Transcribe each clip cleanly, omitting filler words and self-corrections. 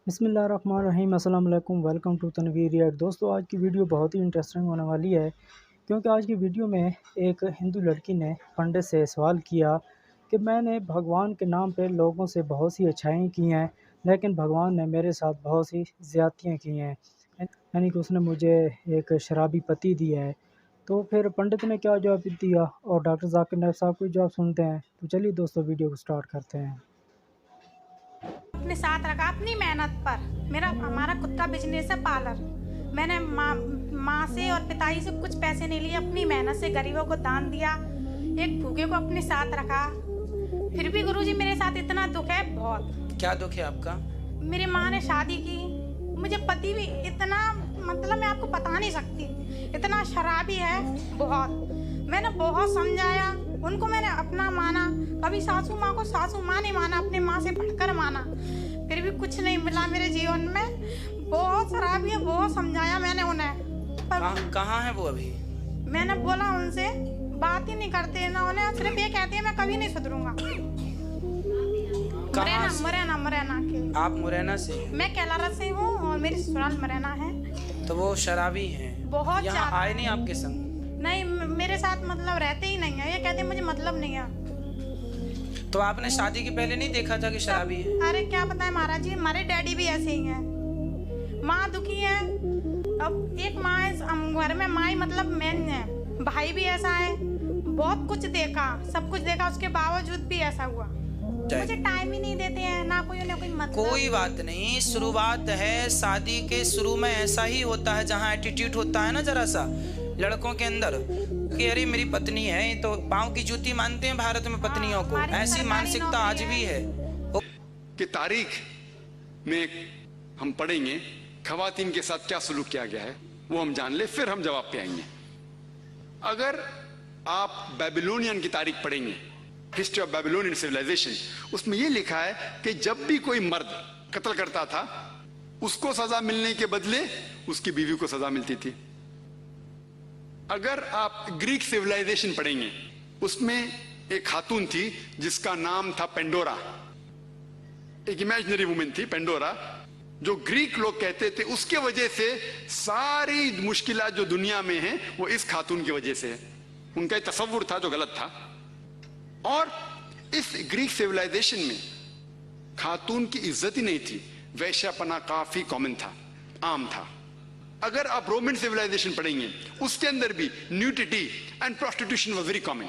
बिस्मिल्लाहिर्रहमानिर्रहीम। अस्सलाम वालेकुम। Welcome to Tanveer react. दोस्तों, आज की वीडियो बहुत ही इंटरेस्टिंग होने वाली है, क्योंकि आज की वीडियो में एक हिंदू लड़की ने पंडित से सवाल किया कि मैंने भगवान के नाम पे लोगों से बहुत सी अच्छाई की हैं, लेकिन भगवान ने मेरे साथ बहुत सी ज़्यादतियाँ की हैं। यानी कि उसने मुझे एक शराबी पति दिया है। तो फिर पंडित ने क्या जवाब दिया और डॉक्टर ज़ाकिर नाइक साहब को जवाब सुनते हैं। तो चलिए दोस्तों, वीडियो को स्टार्ट करते हैं। अपने साथ रखा अपनी मेहनत पर। हमारा खुद का बिजनेस है पार्लर। मैंने माँ से और पिताजी से कुछ पैसे नहीं लिए, अपनी मेहनत से गरीबों को दान दिया, एक भूखे को अपने साथ रखा। फिर भी गुरुजी मेरे साथ इतना दुख है, बहुत। क्या दुख है आपका? मेरी माँ ने शादी की, मुझे पति भी इतना, मतलब मैं आपको बता नहीं सकती, इतना शराबी है, बहुत। मैंने बहुत समझाया उनको, मैंने अपना माना, कभी सासू माँ को सासू माँ नहीं माना, अपने माँ से बढ़कर माना, फिर भी कुछ नहीं मिला मेरे जीवन में। बहुत शराबी है, बहुत समझाया मैंने उन्हें। कहाँ है वो अभी? मैंने बोला उनसे, बात ही नहीं करते ना, उन्हें सिर्फ ये कहती है मैं कभी नहीं सुधरूंगा। मुरैना के। आप मुरैना से? मैं कैलारा से हूँ और मेरी ससुराल मुरैना है। तो वो शराबी हैं? बहुत। यहाँ आए नहीं आपके संग? नहीं, मेरे साथ मतलब रहते ही नहीं है, ये कहते मुझे मतलब नहीं है। तो आपने शादी के पहले नहीं देखा था कि शराबी है? अरे क्या पता है महाराज जी, हमारे डैडी भी ऐसे ही हैं। माँ दुखी है, अब एक माँ घर में माँ ही मतलब मेन है, भाई भी ऐसा है, बहुत कुछ देखा, सब कुछ देखा, उसके बावजूद भी ऐसा हुआ। मुझे टाइम ही नहीं देते हैं, ना कोई उन्हें कोई मतलब। कोई बात नहीं, शुरुआत है, शादी के शुरू में ऐसा ही होता है, जहाँ एटीट्यूड होता है ना जरा सा लड़कों के अंदर कि अरे मेरी पत्नी है, तो पाँव की जूती मानते हैं भारत में पत्नियों को, ऐसी मानसिकता आज भी है। कि तारीख में हम पढ़ेंगे खवातीन के साथ क्या सुलूक किया गया है, वो हम जान ले, फिर हम जवाब पे आएंगे। अगर आप बेबीलोनियन की तारीख पढ़ेंगे, हिस्ट्री ऑफ बेबीलोनियन सिविलाइजेशन, उसमें यह लिखा है कि जब भी कोई मर्द कत्ल करता था, उसको सजा मिलने के बदले उसकी बीवी को सजा मिलती थी। अगर आप ग्रीक सिविलाइजेशन पढ़ेंगे, उसमें एक खातून थी जिसका नाम था पेंडोरा, एक इमेजिनरी वुमेन थी पेंडोरा, जो ग्रीक लोग कहते थे उसके वजह से सारी मुश्किलात जो दुनिया में हैं वो इस खातून की वजह से है। उनका एक तसव्वुर था जो गलत था। और इस ग्रीक सिविलाइजेशन में खातून की इज्जत ही नहीं थी, वैश्यापना काफी कॉमन था, आम था। अगर आप रोमन सिविलाइजेशन पढ़ेंगे, उसके अंदर भी nudity and prostitution was very common,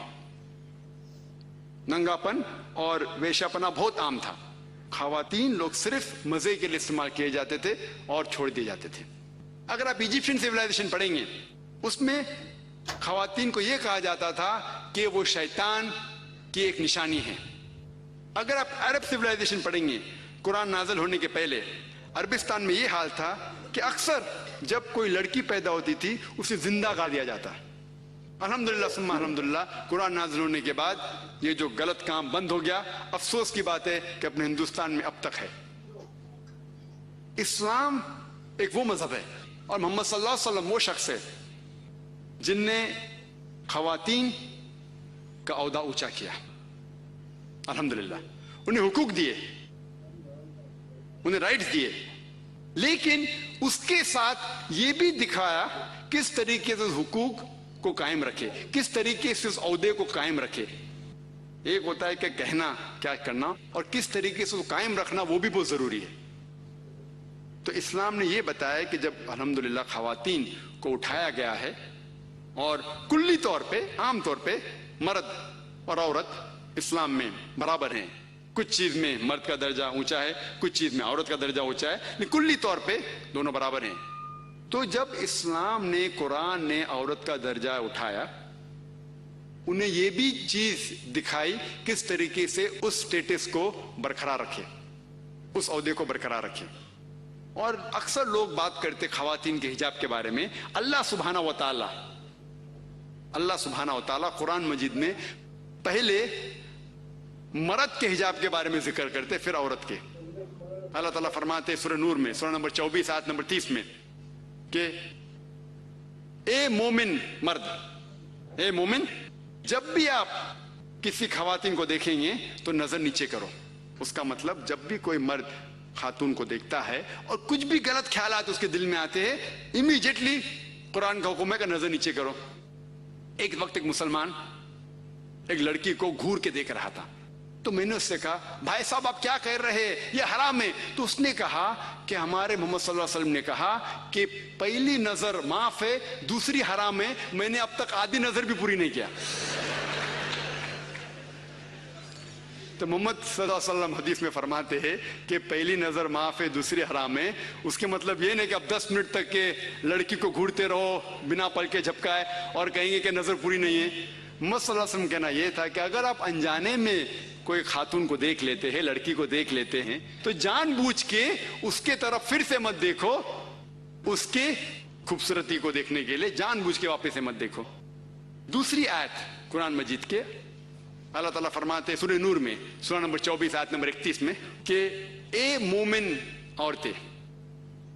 नंगापन और वैश्यापना बहुत आम था। खवातीन लोग सिर्फ मजे के लिए इस्तेमाल किए जाते थे और छोड़ दिए जाते थे। अगर आप इजिप्शियन सिविलाइजेशन पढ़ेंगे, उसमें खवातीन को यह कहा जाता था कि वो शैतान की एक निशानी है। अगर आप अरब सिविलाइजेशन पढ़ेंगे, कुरान नाज़िल होने के पहले अरबिस्तान में यह हाल था कि अक्सर जब कोई लड़की पैदा होती थी उसे जिंदा गाड़ दिया जाता है। अल्हम्दुलिल्लाह सुम्मा अल्हम्दुलिल्लाह, कुरान नाज़िल होने के बाद ये जो गलत काम बंद हो गया। अफसोस की बात है कि अपने हिंदुस्तान में अब तक है। इस्लाम एक वो मजहब है और मोहम्मद सल्लल्लाहु अलैहि वसल्लम वो शख्स है जिनने खवातीन का औहदा ऊंचा किया। अल्हम्दुलिल्लाह, उन्हें हुकूक दिए, उन्हें राइट्स दिए, लेकिन उसके साथ ये भी दिखाया किस तरीके से हुकूक को कायम रखे, किस तरीके से उस औहदे को कायम रखे। एक होता है कि कहना क्या करना, और किस तरीके से उसको कायम रखना वो भी बहुत जरूरी है। तो इस्लाम ने यह बताया कि जब अल्हम्दुलिल्लाह खवातीन को उठाया गया है, और कुल्ली तौर पे, आम तौर पे मर्द और औरत इस्लाम में बराबर हैं। कुछ चीज में मर्द का दर्जा ऊंचा है, कुछ चीज में औरत का दर्जा ऊंचा है, लेकिन कुल्ली तौर पे दोनों बराबर हैं। तो जब इस्लाम ने, कुरान ने औरत का दर्जा उठाया, उन्हें यह भी चीज दिखाई किस तरीके से उस स्टेटस को बरकरार रखे, उस ओहदे को बरकरार रखे। और अक्सर लोग बात करते खवातीन के हिजाब के बारे में। अल्लाह सुब्हाना व तआला कुरान मजीद में पहले मर्द के हिजाब के बारे में जिक्र करते, फिर औरत के। अल्लाह ताला फरमाते सूरह नूर में, सूरह नंबर 24 आयत नंबर 30 में कि ए मोमिन मर्द, ए मोमिन, जब भी आप किसी खवातीन को देखेंगे तो नजर नीचे करो। उसका मतलब जब भी कोई मर्द खातून को देखता है और कुछ भी गलत ख्यालात उसके दिल में आते हैं, इमीडिएटली कुरान का हुक्म है कि नजर नीचे करो। एक वक्त एक मुसलमान एक लड़की को घूर के देख रहा था, तो मैंने उससे कहा, भाई साहब आप क्या कह रहे हैं, ये हराम है। तो उसने कहा कि हमारे मोहम्मद सल्लल्लाहु अलैहि वसल्लम ने कहा कि पहली नजर माफ है, दूसरी हराम है, मैंने अब तक आधी नजर भी पूरी नहीं किया। तो मोहम्मद सल्लल्लाहु अलैहि वसल्लम हदीस में फरमाते हैं कि पहली नजर माफ है, दूसरी हराम है। उसके मतलब ये नहीं कि अब 10 मिनट तक के लड़की को घूरते रहो बिना पल के झपकाए और कहेंगे कि नजर पूरी नहीं है। मोहम्मद सल्लल्लाहु अलैहि वसल्लम कहना यह था कि अगर आप अनजाने में कोई खातून को देख लेते हैं, लड़की को देख लेते हैं, तो जानबूझ के उसके तरफ फिर से मत देखो, उसके खूबसूरती को देखने के लिए जानबूझ के वापस से मत देखो। दूसरी आयत कुरान मजीद के अल्लाह ताला फरमाते सूरह नूर में सूरह नंबर 24 आयत नंबर 31 में कि ए मोमिन औरतें,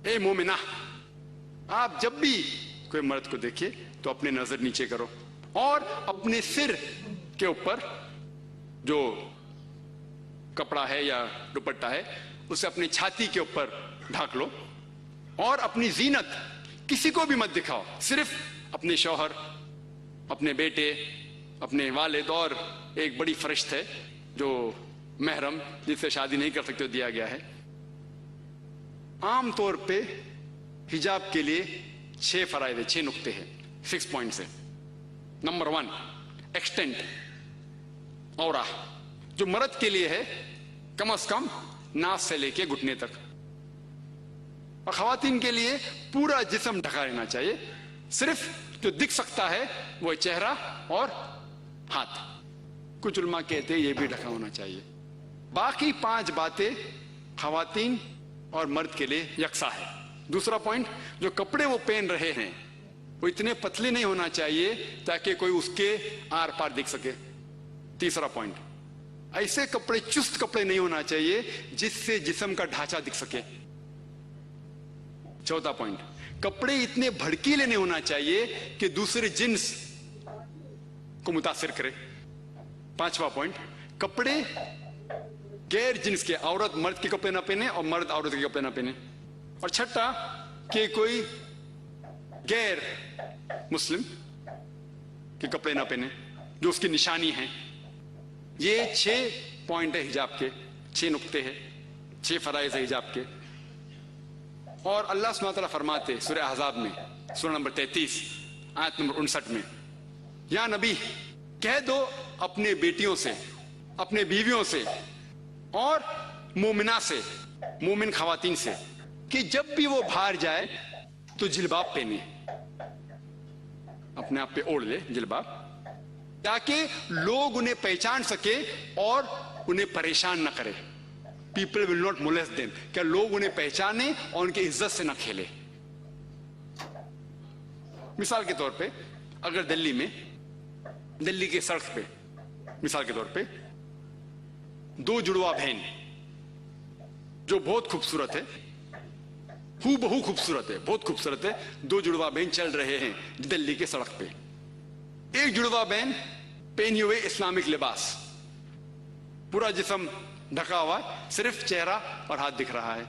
ए मोमिना, आप जब भी कोई मर्द को देखिए तो अपने नजर नीचे करो और अपने सिर के ऊपर जो कपड़ा है या दुपट्टा है उसे अपनी छाती के ऊपर ढाक लो और अपनी जीनत किसी को भी मत दिखाओ, सिर्फ अपने शौहर, अपने बेटे, अपने वालिद और एक बड़ी फरिश्त है जो महरम जिससे शादी नहीं कर सकते दिया गया है। आम तौर पे हिजाब के लिए 6 फराइद है, 6 नुक्ते हैं, 6 पॉइंट्स है। नंबर 1 एक्सटेंट औरा, जो मर्द के लिए है कम से कम नास से लेके घुटने तक, और खवातीन के लिए पूरा जिस्म ढका रहना चाहिए, सिर्फ जो दिख सकता है वो चेहरा और हाथ। कुछ उलमा कहते हैं ये भी ढका होना चाहिए। बाकी 5 बातें खवातीन और मर्द के लिए यकसा है। दूसरा पॉइंट, जो कपड़े वो पहन रहे हैं वो इतने पतले नहीं होना चाहिए ताकि कोई उसके आर पार दिख सके। तीसरा पॉइंट, ऐसे कपड़े, चुस्त कपड़े नहीं होना चाहिए जिससे जिस्म का ढांचा दिख सके। चौथा पॉइंट, कपड़े इतने भड़कीले नहीं होना चाहिए कि दूसरे जिन्स को मुतासिर करे। 5वां पॉइंट, कपड़े गैर जिन्स के, औरत मर्द के कपड़े ना पहने और मर्द औरत के कपड़े ना पहने। और छठा कि कोई गैर मुस्लिम के कपड़े ना पहने जो उसकी निशानी है। ये 6 पॉइंट है हिजाब के, 6 नुक्ते हैं, 6 फराइज है हिजाब के। और अल्लाह सुब्हानहू व तआला फरमाते सूरह अहज़ाब में सूरह नंबर 33 आयत नंबर 59 में, या नबी कह दो अपने बेटियों से, अपने बीवियों से और मोमिना से, मोमिन खवातीन से, कि जब भी वो बाहर जाए तो जिलबाब पहने, अपने आप पे ओढ़ ले जिलबाब, ताकि लोग उन्हें पहचान सके और उन्हें परेशान न करे। People will not molest them, क्या लोग उन्हें पहचाने और उनकी इज्जत से न खेले। मिसाल के तौर पे अगर दिल्ली के सड़क पे मिसाल के तौर पे 2 जुड़वा बहन जो बहुत खूबसूरत है, हूबहू खूबसूरत है, बहुत खूबसूरत है, 2 जुड़वा बहन चल रहे हैं दिल्ली के सड़क पे। एक जुड़वा बहन पहनी हुए इस्लामिक लिबास, पूरा जिस्म ढका हुआ, सिर्फ चेहरा और हाथ दिख रहा है,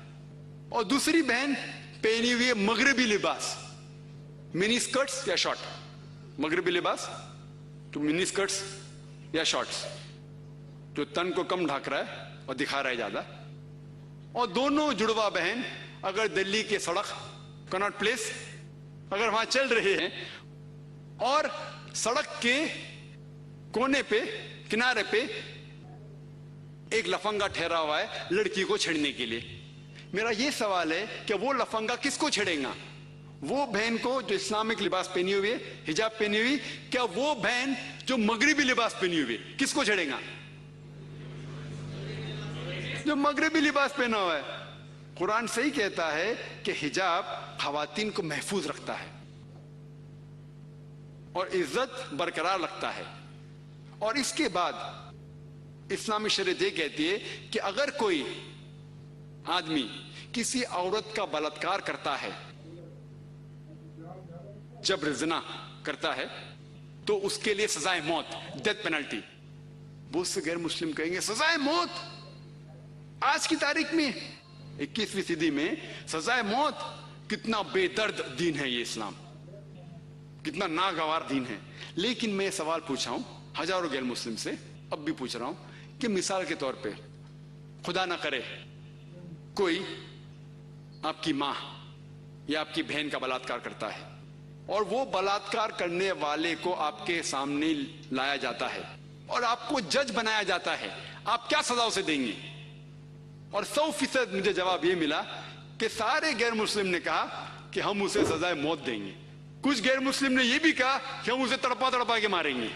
और दूसरी बहन पहनी हुई मगरबी लिबास, मिनी स्कर्ट्स या शॉर्ट, मगरबी लिबास तो मिनी स्कर्ट्स या शॉर्ट्स जो तन को कम ढक रहा है और दिखा रहा है ज्यादा। और दोनों जुड़वा बहन अगर दिल्ली के सड़क कनॉट प्लेस अगर वहां चल रहे हैं और सड़क के कोने पे, किनारे पे एक लफंगा ठहरा हुआ है लड़की को छेड़ने के लिए, मेरा यह सवाल है कि वो लफंगा किसको छेड़ेगा? वो बहन को जो इस्लामिक लिबास पहनी हुई है, हिजाब पहनी हुई, क्या वो बहन जो मगरिबी लिबास पहनी हुई है किसको छेड़ेगा? जो मगरिबी लिबास पहना हुआ है। कुरान सही कहता है कि हिजाब खवातीन को महफूज रखता है और इज्जत बरकरार रखता है। और इसके बाद इस्लामी शरीयत ये कहती है कि अगर कोई आदमी किसी औरत का बलात्कार करता है, जबर ज़िना करता है, तो उसके लिए सजाए मौत, डेथ पेनल्टी। बहुत से गैर मुस्लिम कहेंगे सजाए मौत आज की तारीख में, 21वीं सदी में सजाए मौत, कितना बेदर्द दीन है ये इस्लाम, कितना नागवार दीन है। लेकिन मैं सवाल पूछा हूं हजारों गैर मुस्लिम से, अब भी पूछ रहा हूं कि मिसाल के तौर पे खुदा ना करे कोई आपकी मां या आपकी बहन का बलात्कार करता है और वो बलात्कार करने वाले को आपके सामने लाया जाता है और आपको जज बनाया जाता है, आप क्या सजा उसे देंगे? और 100% मुझे जवाब ये मिला कि सारे गैर मुस्लिम ने कहा कि हम उसे सजाए मौत देंगे। कुछ गैर मुस्लिम ने यह भी कहा कि हम उसे तड़पा तड़पा के मारेंगे।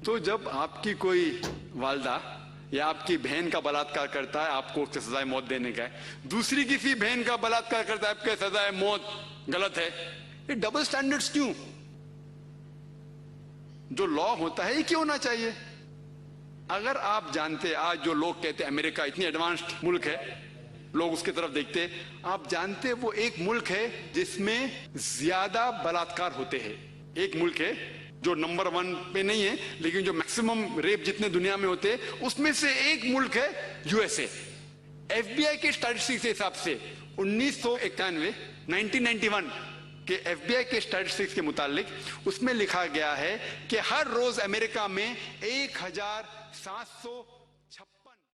तो जब आपकी कोई वालदा या आपकी बहन का बलात्कार करता है, आपको उससे सजाए मौत देने का है, दूसरी किसी बहन का बलात्कार करता है, आपके सजाए मौत गलत है। ये डबल स्टैंडर्ड्स क्यों? जो लॉ होता है ये क्यों होना चाहिए? अगर आप जानते, आज जो लोग कहते हैं अमेरिका इतनी एडवांस्ड मुल्क है, लोग उसकी तरफ देखते, आप जानते वो एक मुल्क है जिसमें ज्यादा बलात्कार होते हैं। एक मुल्क है जो नंबर 1 पे नहीं है, लेकिन जो मैक्सिमम रेप जितने दुनिया में होते हैं उसमें से एक मुल्क है यूएसए। एफबीआई के स्टैटिस्टिक्स के हिसाब से 1991 के एफबीआई के स्टैटिस्टिक्स के मुतालिक उसमें लिखा गया है कि हर रोज अमेरिका में 1700